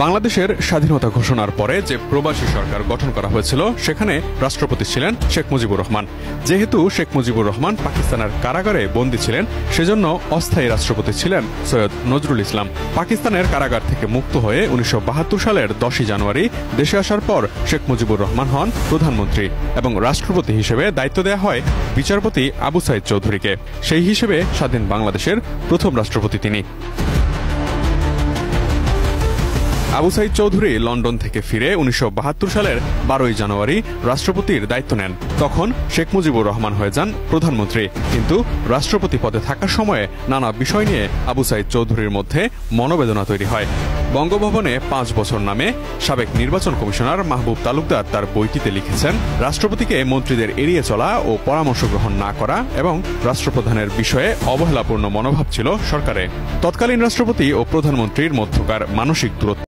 বাংলাদেশের স্বাধীনতা ঘোষণার পরে যে প্রবাসী সরকার গঠন করা হয়েছিল সেখানে রাষ্ট্রপতি ছিলেন শেখ মুজিবুর রহমান। যেহেতু শেখ মুজিবুর রহমান পাকিস্তানের কারাগারে বন্দী ছিলেন, সেজন্য অস্থায়ী রাষ্ট্রপতি ছিলেন সৈয়দ নজরুল ইসলাম। পাকিস্তানের কারাগার থেকে মুক্ত হয়ে 1972 সালের 10 জানুয়ারি দেশে আসার পর শেখ মুজিবুর রহমান হন প্রধানমন্ত্রী এবং রাষ্ট্রপতি হিসেবে দায়িত্ব দেওয়া হয় বিচারপতি আবু সাইদ চৌধুরীকে। সেই হিসেবে স্বাধীন বাংলাদেশের প্রথম রাষ্ট্রপতি তিনি। আবু সাইদ চৌধুরী লন্ডন থেকে ফিরে 1972 সালের 12 জানুয়ারি রাষ্ট্রপতির দায়িত্ব নেন। তখন শেখ মুজিবুর রহমান হয়ে যান প্রধানমন্ত্রী। কিন্তু রাষ্ট্রপতি পদে থাকার সময়ে নানা বিষয় নিয়ে আবু সাইদ চৌধুরীর মধ্যে মনোবেদনা তৈরি হয়। বঙ্গভবনে 5 বছর নামে সাবেক নির্বাচন কমিশনার মাহবুব তালুকদার তার বইটিতে লিখেছেন, রাষ্ট্রপতিকে মন্ত্রীদের এড়িয়ে চলা ও পরামর্শ গ্রহণ না করা এবং রাষ্ট্রপ্রধানের বিষয়ে অবহেলাপূর্ণ মনোভাব ছিল সরকারে। তৎকালীন রাষ্ট্রপতি ও প্রধানমন্ত্রীর মধ্যকার মানসিক দূরত্ব